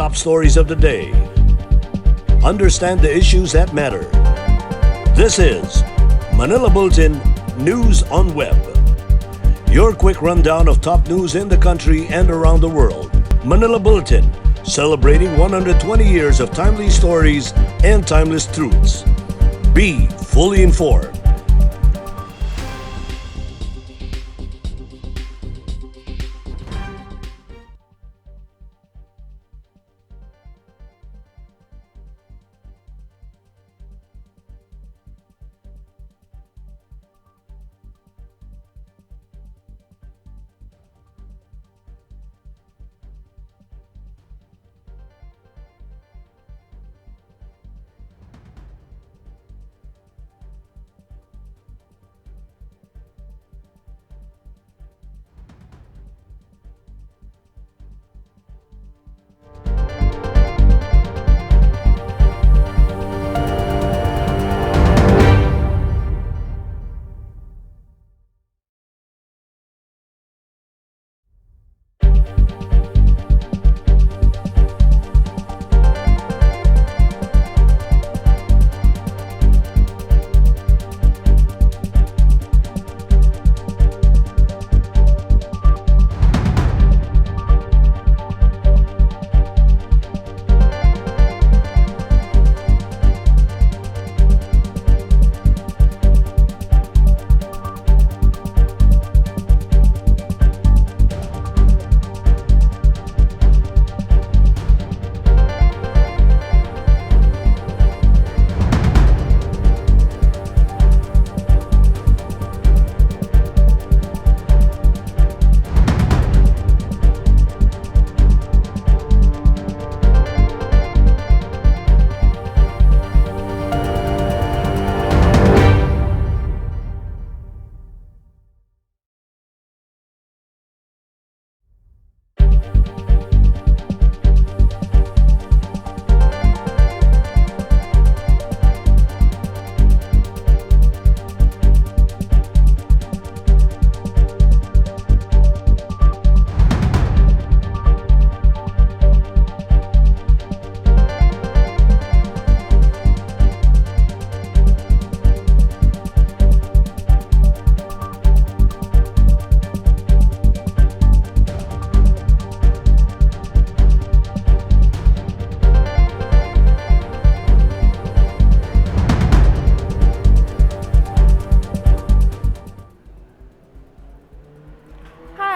top stories of the day. Understand the issues that matter. This is Manila Bulletin News on Web. Your quick rundown of top news in the country and around the world. Manila Bulletin, celebrating 120 years of timely stories and timeless truths. Be fully informed.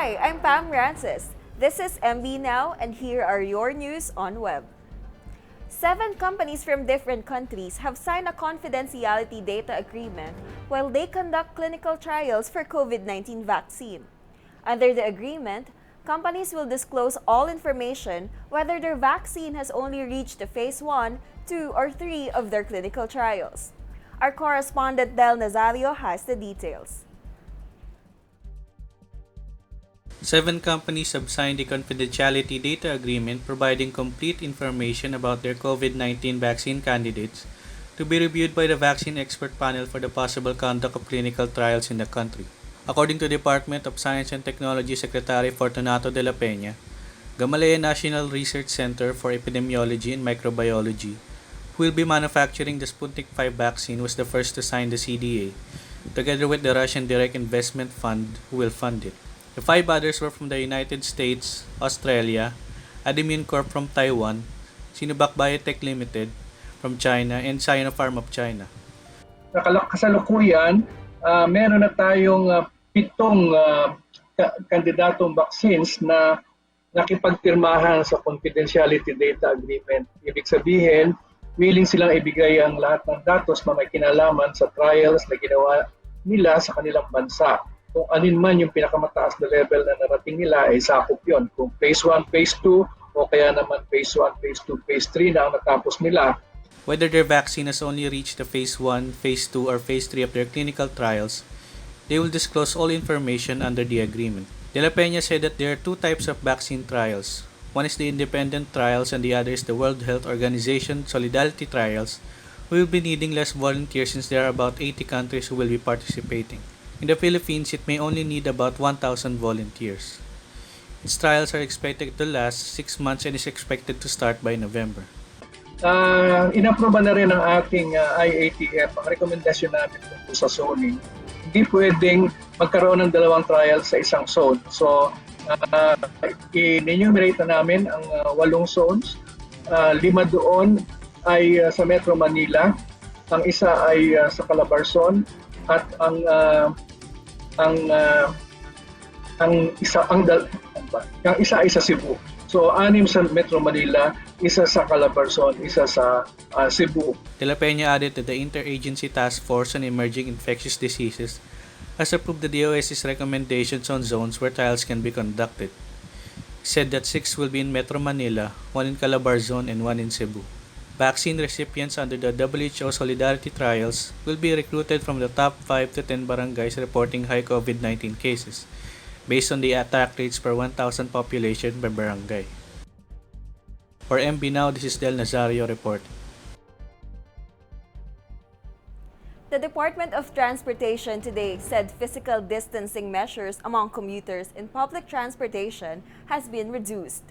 Hi, I'm Pam Rancis. This is MB Now, and here are your news on web. 7 companies from different countries have signed a confidentiality data agreement while they conduct clinical trials for COVID-19 vaccine. Under the agreement, companies will disclose all information whether their vaccine has only reached the phase 1, 2, or 3 of their clinical trials. Our correspondent Del Nazario has the details. 7 companies have signed a confidentiality data agreement providing complete information about their COVID-19 vaccine candidates to be reviewed by the Vaccine Expert Panel for the possible conduct of clinical trials in the country. According to Department of Science and Technology Secretary Fortunato de la Peña, Gamaleya National Research Center for Epidemiology and Microbiology, who will be manufacturing the Sputnik V vaccine, was the first to sign the CDA, together with the Russian Direct Investment Fund, who will fund it. The 5 others were from the United States, Australia, Adimune Corp from Taiwan, Sinovac Biotech Limited from China, and Sinopharm of China. Kasalukuyan, meron na tayong 7 kandidatong vaccines na nakipagpirmahan sa confidentiality data agreement. Ibig sabihin, willing silang ibigay ang lahat ng datos na may kinalaman sa trials na ginawa nila sa kanilang bansa. Kung alin man yung pinakamataas na level na narating nila ay sakop yun. Kung phase 1, phase 2 o kaya naman phase 1, phase 2, phase 3 na ang natapos nila. Whether their vaccine has only reached the phase 1, phase 2, or phase 3 of their clinical trials, they will disclose all information under the agreement. De la Peña said that there are 2 types of vaccine trials. One is the independent trials and the other is the World Health Organization Solidarity Trials. We will be needing less volunteers since there are about 80 countries who will be participating. In the Philippines, it may only need about 1,000 volunteers. Its trials are expected to last 6 months and is expected to start by November. Inaproba na rin ng ating IATF ang rekomendasyon namin tungkol sa zoning. Hindi pwedeng magkaroon ng dalawang trial sa isang zone. So, in-enumerate na namin ang 8 zones. 5 doon ay sa Metro Manila, ang isa ay sa Calabarzon, at ang isa ay sa Cebu. So, 6 sa Metro Manila, isa sa Calabarzon, isa sa Cebu. De La Peña added that the Interagency Task Force on Emerging Infectious Diseases has approved the DOS's recommendations on zones where trials can be conducted. He said that 6 will be in Metro Manila, 1 in Calabarzon, and 1 in Cebu. Vaccine recipients under the WHO Solidarity Trials will be recruited from the top 5 to 10 barangays reporting high COVID-19 cases, based on the attack rates per 1,000 population per barangay. For MB Now, this is Del Nazario reporting. The Department of Transportation today said physical distancing measures among commuters in public transportation has been reduced.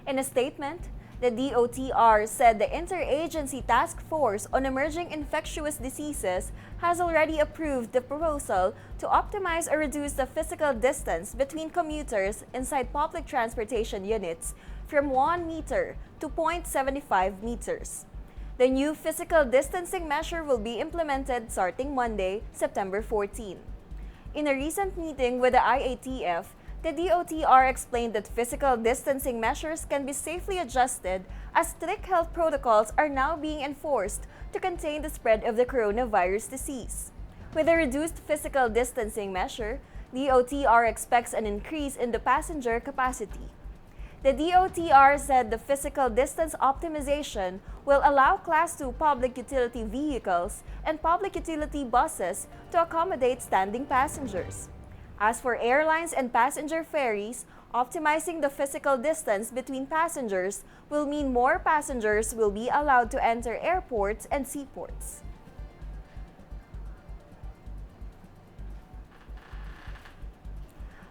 In a statement, the DOTR said the Interagency Task Force on Emerging Infectious Diseases has already approved the proposal to optimize or reduce the physical distance between commuters inside public transportation units from 1 meter to 0.75 meters. The new physical distancing measure will be implemented starting Monday, September 14. In a recent meeting with the IATF, the DOTR explained that physical distancing measures can be safely adjusted as strict health protocols are now being enforced to contain the spread of the coronavirus disease. With a reduced physical distancing measure, DOTR expects an increase in the passenger capacity. The DOTR said the physical distance optimization will allow Class 2 public utility vehicles and public utility buses to accommodate standing passengers. As for airlines and passenger ferries, optimizing the physical distance between passengers will mean more passengers will be allowed to enter airports and seaports.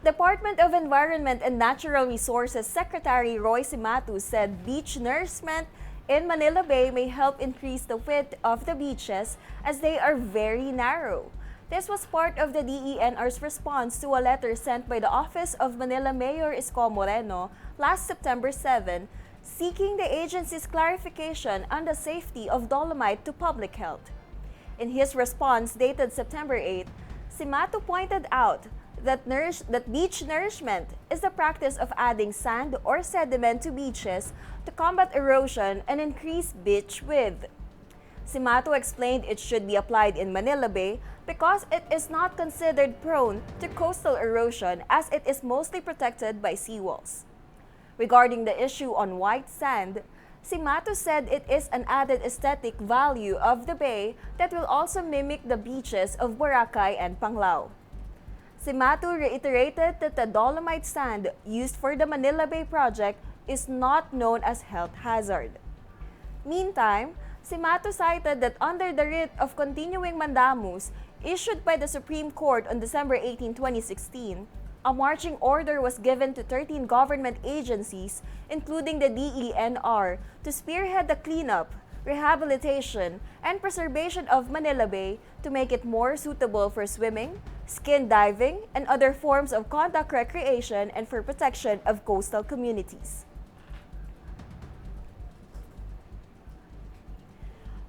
Department of Environment and Natural Resources Secretary Roy Cimatu said beach nourishment in Manila Bay may help increase the width of the beaches as they are very narrow. This was part of the DENR's response to a letter sent by the Office of Manila Mayor Isko Moreno last September 7, seeking the agency's clarification on the safety of dolomite to public health. In his response dated September 8, Cimatu pointed out that beach nourishment is the practice of adding sand or sediment to beaches to combat erosion and increase beach width. Cimatu explained it should be applied in Manila Bay because it is not considered prone to coastal erosion as it is mostly protected by seawalls. Regarding the issue on white sand, Cimatu said it is an added aesthetic value of the bay that will also mimic the beaches of Boracay and Panglao. Cimatu reiterated that the dolomite sand used for the Manila Bay project is not known as health hazard. Meantime, Cimatu cited that under the writ of continuing mandamus issued by the Supreme Court on December 18, 2016, a marching order was given to 13 government agencies, including the DENR, to spearhead the cleanup, rehabilitation, and preservation of Manila Bay to make it more suitable for swimming, skin diving, and other forms of contact recreation and for protection of coastal communities.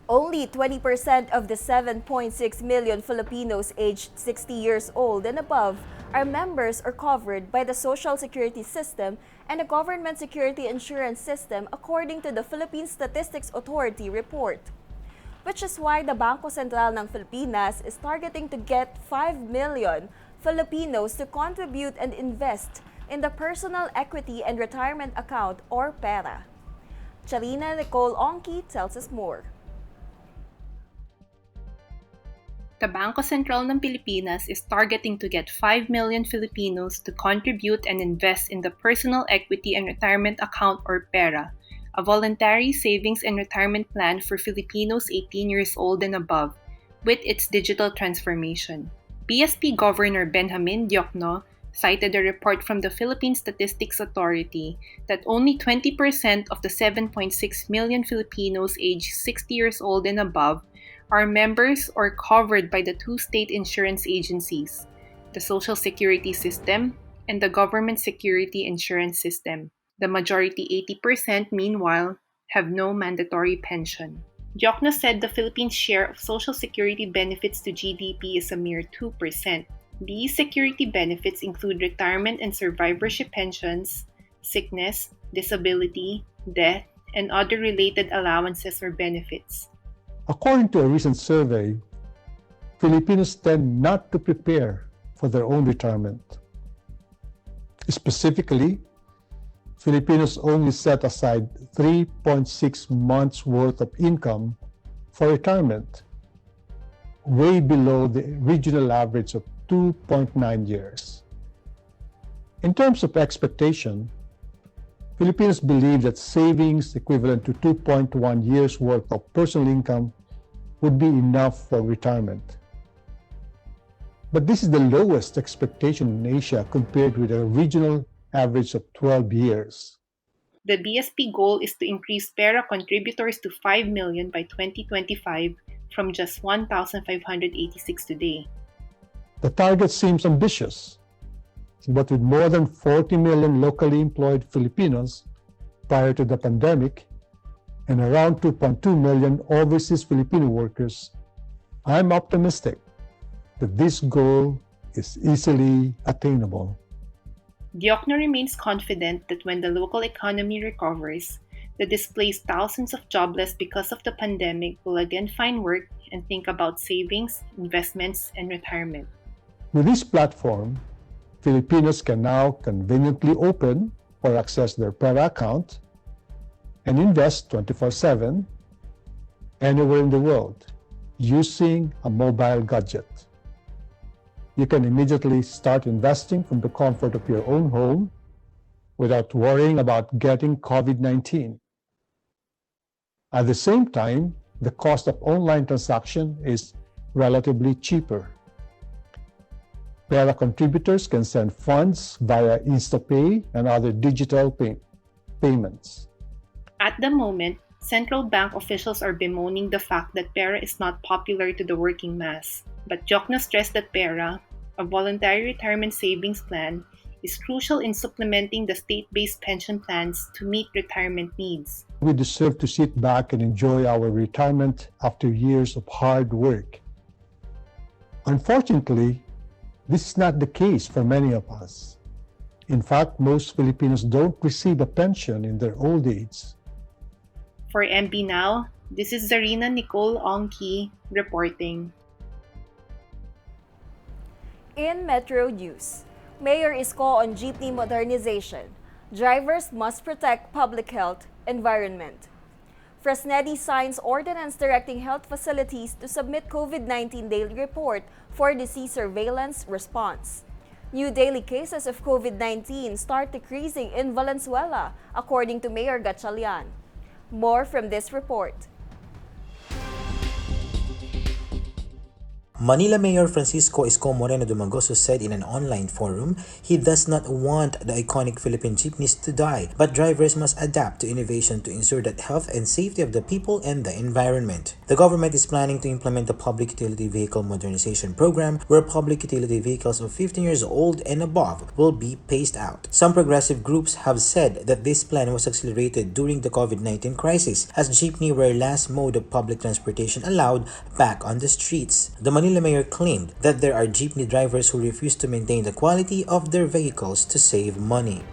Only 20% of the 7.6 million Filipinos aged 60 years old and above are members or covered by the Social Security System and the Government Security Insurance System according to the Philippine Statistics Authority report. Which is why the Bangko Sentral ng Filipinas is targeting to get 5 million Filipinos to contribute and invest in the Personal Equity and Retirement Account or PERA. Charina Nicole Onki tells us more. The Bangko Sentral ng Pilipinas is targeting to get 5 million Filipinos to contribute and invest in the Personal Equity and Retirement Account or PERA, a voluntary savings and retirement plan for Filipinos 18 years old and above, with its digital transformation. BSP Governor Benjamin Diokno cited a report from the Philippine Statistics Authority that only 20% of the 7.6 million Filipinos aged 60 years old and above are members or covered by the two state insurance agencies, the Social Security System and the Government Security Insurance System. The majority, 80%, meanwhile, have no mandatory pension. Diokno said the Philippines' share of Social Security benefits to GDP is a mere 2%. These security benefits include retirement and survivorship pensions, sickness, disability, death, and other related allowances or benefits. According to a recent survey, Filipinos tend not to prepare for their own retirement. Specifically, Filipinos only set aside 3.6 months worth of income for retirement, way below the regional average of 2.9 years. In terms of expectation, Filipinos believe that savings equivalent to 2.1 years worth of personal income would be enough for retirement. But this is the lowest expectation in Asia compared with a regional average of 12 years. The BSP goal is to increase PERA contributors to 5 million by 2025 from just 1,586 today. The target seems ambitious, but with more than 40 million locally employed Filipinos prior to the pandemic and around 2.2 million overseas Filipino workers, I'm optimistic that this goal is easily attainable. Diokno remains confident that when the local economy recovers, the displaced thousands of jobless because of the pandemic will again find work and think about savings, investments, and retirement. With this platform, Filipinos can now conveniently open or access their PERA account and invest 24/7 anywhere in the world using a mobile gadget. You can immediately start investing from the comfort of your own home without worrying about getting COVID-19. At the same time, the cost of online transaction is relatively cheaper. PERA contributors can send funds via InstaPay and other digital payments. At the moment, central bank officials are bemoaning the fact that PERA is not popular to the working mass. But Diokno stressed that PERA, a voluntary retirement savings plan, is crucial in supplementing the state-based pension plans to meet retirement needs. We deserve to sit back and enjoy our retirement after years of hard work. Unfortunately, this is not the case for many of us. In fact, most Filipinos don't receive a pension in their old age. For MB Now, this is Zarina Nicole Ongki reporting. In Metro News, Mayor is call on jeepney modernization. Drivers must protect public health, environment. Fresnedi signs ordinance directing health facilities to submit COVID-19 daily report for disease surveillance response. New daily cases of COVID-19 start decreasing in Valenzuela, according to Mayor Gatchalian. More from this report. Manila Mayor Francisco Isko Moreno Dumagoso said in an online forum he does not want the iconic Philippine jeepneys to die, but drivers must adapt to innovation to ensure that health and safety of the people and the environment. The government is planning to implement the Public Utility Vehicle Modernization Program, where public utility vehicles of 15 years old and above will be phased out. Some progressive groups have said that this plan was accelerated during the COVID-19 crisis, as jeepney were last mode of public transportation allowed back on the streets. The Manila Mayor claimed that there are jeepney drivers who refuse to maintain the quality of their vehicles to save money.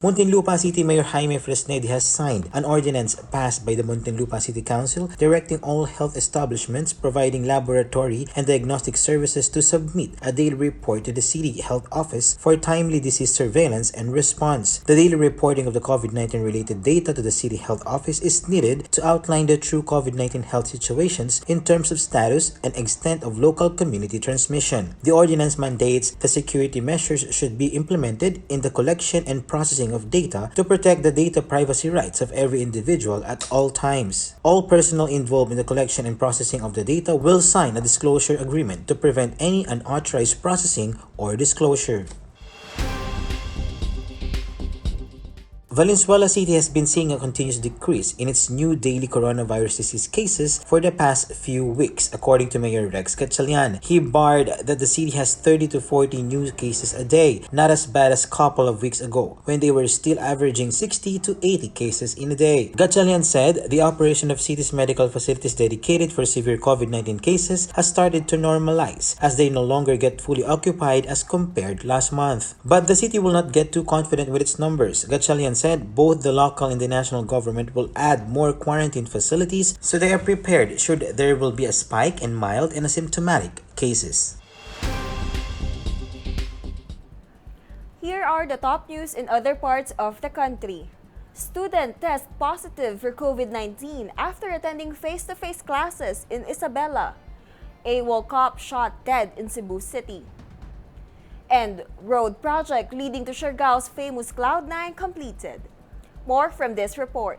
Muntinlupa City Mayor Jaime Fresnedi has signed an ordinance passed by the Muntinlupa City Council directing all health establishments providing laboratory and diagnostic services to submit a daily report to the City Health Office for timely disease surveillance and response. The daily reporting of the COVID-19 related data to the City Health Office is needed to outline the true COVID-19 health situations in terms of status and extent of local community transmission. The ordinance mandates the security measures should be implemented in the collection and processing processing of data to protect the data privacy rights of every individual at all times. All personnel involved in the collection and processing of the data will sign a disclosure agreement to prevent any unauthorized processing or disclosure. Valenzuela City has been seeing a continuous decrease in its new daily coronavirus disease cases for the past few weeks, according to Mayor Rex Gatchalian. He barred that the city has 30 to 40 new cases a day, not as bad as a couple of weeks ago, when they were still averaging 60 to 80 cases in a day. Gatchalian said the operation of city's medical facilities dedicated for severe COVID-19 cases has started to normalize, as they no longer get fully occupied as compared last month. But the city will not get too confident with its numbers. Gatchalian said both the local and the national government will add more quarantine facilities so they are prepared should there will be a spike in mild and asymptomatic cases. Here are the top news in other parts of the country. Student test positive for COVID-19 after attending face-to-face classes in Isabela. AWOL cop shot dead in Cebu City. And road project leading to Siargao's famous Cloud9 completed. More from this report.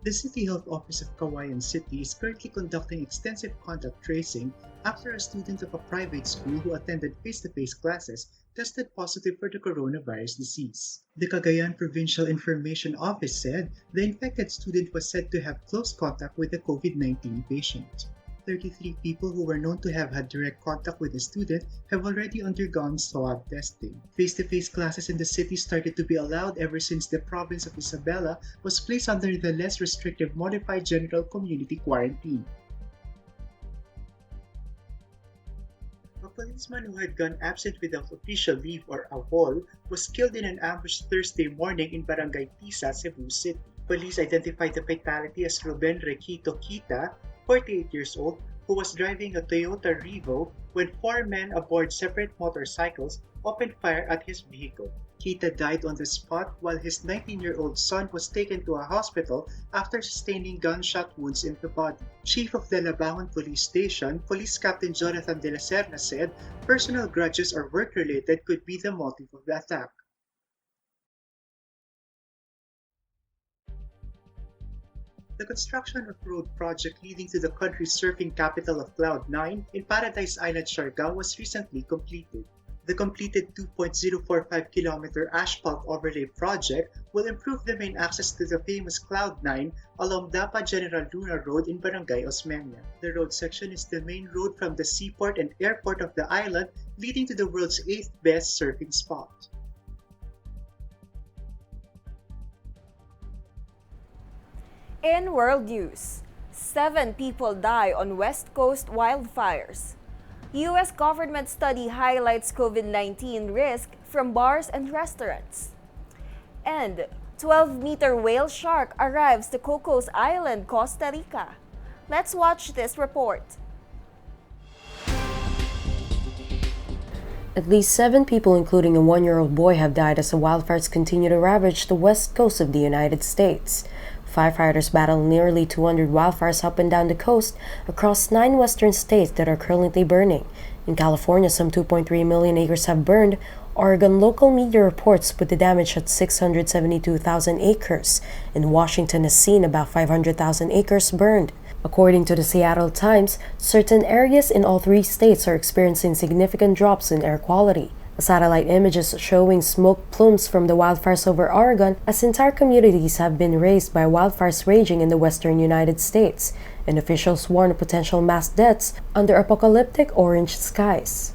The City Health Office of Cauayan City is currently conducting extensive contact tracing after a student of a private school who attended face-to-face classes tested positive for the coronavirus disease. The Cagayan Provincial Information Office said the infected student was said to have close contact with a COVID-19 patient. 33 people who were known to have had direct contact with the student have already undergone swab testing. Face-to-face classes in the city started to be allowed ever since the province of Isabela was placed under the less restrictive modified general community quarantine. A policeman who had gone absent without official leave or AWOL was killed in an ambush Thursday morning in Barangay Tisa, Cebu City. Police identified the fatality as Ruben Requito Kita, 48 years old, who was driving a Toyota Revo when four men aboard separate motorcycles opened fire at his vehicle. Kita died on the spot while his 19-year-old son was taken to a hospital after sustaining gunshot wounds in the body. Chief of the Labangon Police Station, Police Captain Jonathan de la Serna said personal grudges or work-related could be the motive of the attack. The construction of road project leading to the country's surfing capital of Cloud9 in Paradise Island, Siargao was recently completed. The completed 2.045-kilometer asphalt overlay project will improve the main access to the famous Cloud9 along Dapa General Luna Road in Barangay Osmeña. The road section is the main road from the seaport and airport of the island, leading to the world's 8th best surfing spot. In world news, 7 people die on West Coast wildfires. U.S. government study highlights COVID-19 risk from bars and restaurants. And 12-meter whale shark arrives to Cocos Island, Costa Rica. Let's watch this report. At least 7 people, including a 1-year-old boy, have died as the wildfires continue to ravage the west coast of the United States. Firefighters battle nearly 200 wildfires up and down the coast across 9 western states that are currently burning. In California, some 2.3 million acres have burned. Oregon local media reports put the damage at 672,000 acres. In Washington has seen about 500,000 acres burned. According to the Seattle Times, certain areas in all 3 states are experiencing significant drops in air quality. Satellite images showing smoke plumes from the wildfires over Oregon as entire communities have been razed by wildfires raging in the western United States, and officials warn of potential mass deaths under apocalyptic orange skies.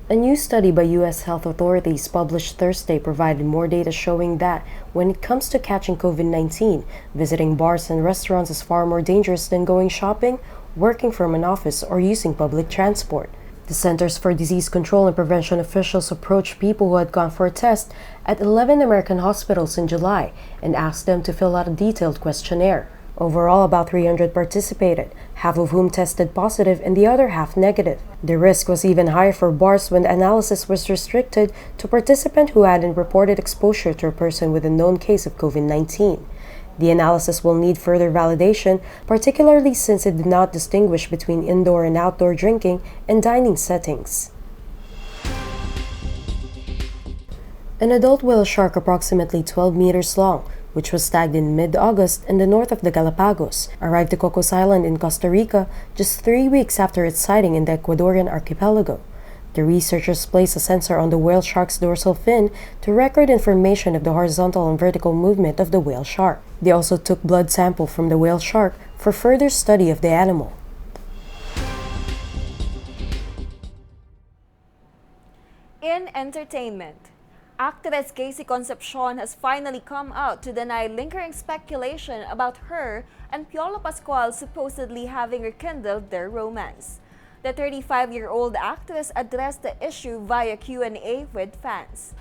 A new study by U.S. health authorities published Thursday provided more data showing that when it comes to catching COVID-19, visiting bars and restaurants is far more dangerous than going shopping, working from an office, or using public transport. The Centers for Disease Control and Prevention officials approached people who had gone for a test at 11 American hospitals in July and asked them to fill out a detailed questionnaire. Overall, about 300 participated, half of whom tested positive and the other half negative. The risk was even higher for bars when the analysis was restricted to participants who hadn't reported exposure to a person with a known case of COVID-19. The analysis will need further validation, particularly since it did not distinguish between indoor and outdoor drinking and dining settings. An adult whale shark approximately 12 meters long, which was tagged in mid-August in the north of the Galapagos, arrived to Cocos Island in Costa Rica just 3 weeks after its sighting in the Ecuadorian archipelago. The researchers placed a sensor on the whale shark's dorsal fin to record information of the horizontal and vertical movement of the whale shark. They also took blood sample from the whale shark for further study of the animal. In entertainment, actress Casey Concepcion has finally come out to deny lingering speculation about her and Piolo Pascual supposedly having rekindled their romance. The 35-year-old actress addressed the issue via Q&A with fans.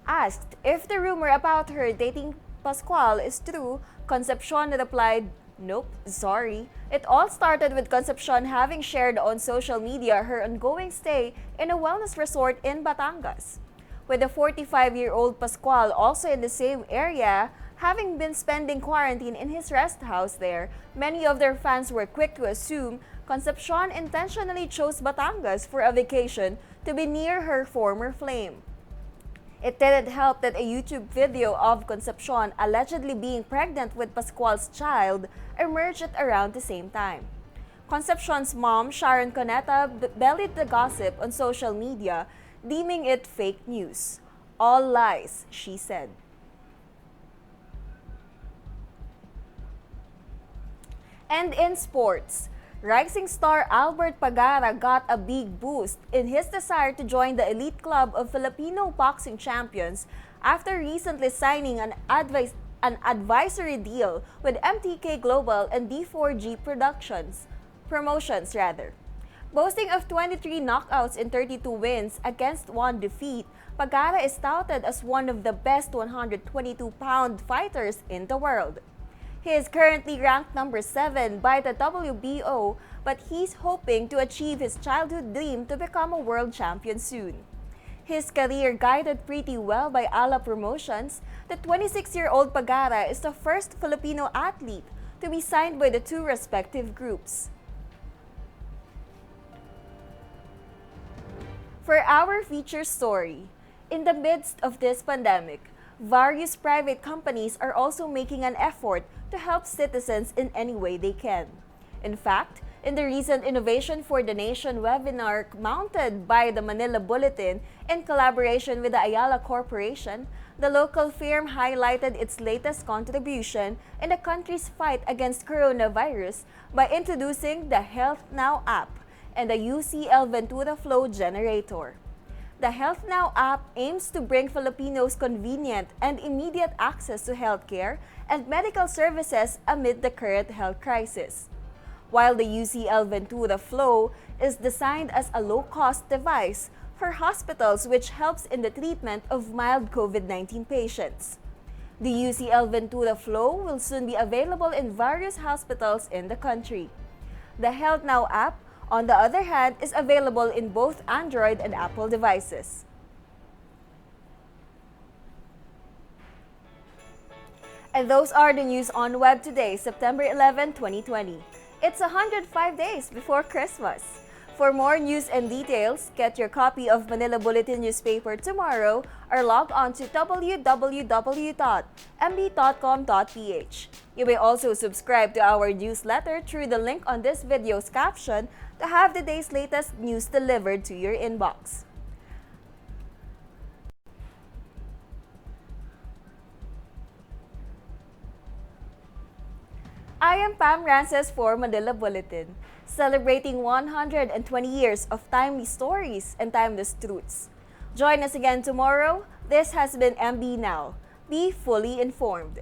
Asked if the rumor about her dating Pascual is true, Concepcion replied, "Nope, sorry." It all started with Concepcion having shared on social media her ongoing stay in a wellness resort in Batangas. With the 45-year-old Pascual also in the same area, having been spending quarantine in his rest house there, many of their fans were quick to assume Concepcion intentionally chose Batangas for a vacation to be near her former flame. It didn't help that a YouTube video of Concepcion allegedly being pregnant with Pascual's child emerged at around the same time. Concepcion's mom, Sharon Coneta, bellied the gossip on social media, deeming it fake news. "All lies," she said. And in sports, rising star Albert Pagara got a big boost in his desire to join the elite club of Filipino boxing champions after recently signing an advisory deal with MTK Global and D4G Promotions. Boasting of 23 knockouts and 32 wins against 1 defeat, Pagara is touted as one of the best 122-pound fighters in the world. He is currently ranked number 7 by the WBO, but he's hoping to achieve his childhood dream to become a world champion soon. His career guided pretty well by Ala Promotions, the 26-year-old Pagara is the first Filipino athlete to be signed by the two respective groups. For our feature story, in the midst of this pandemic, various private companies are also making an effort to help citizens in any way they can. In fact, in the recent Innovation for the Nation webinar mounted by the Manila Bulletin in collaboration with the Ayala Corporation, the local firm highlighted its latest contribution in the country's fight against coronavirus by introducing the Health Now app and the UCL Ventura Flow Generator. The Health Now app aims to bring Filipinos convenient and immediate access to healthcare and medical services amid the current health crisis. While the UCL Ventura Flow is designed as a low-cost device for hospitals which helps in the treatment of mild COVID-19 patients. The UCL Ventura Flow will soon be available in various hospitals in the country. The Health Now app, on the other hand, is available in both Android and Apple devices. And those are the news on web today, September 11, 2020. It's 105 days before Christmas. For more news and details, get your copy of Manila Bulletin newspaper tomorrow or log on to www.mb.com.ph. You may also subscribe to our newsletter through the link on this video's caption to have the day's latest news delivered to your inbox. I am Pam Rances for Manila Bulletin, celebrating 120 years of timely stories and timeless truths. Join us again tomorrow. This has been MB Now. Be fully informed.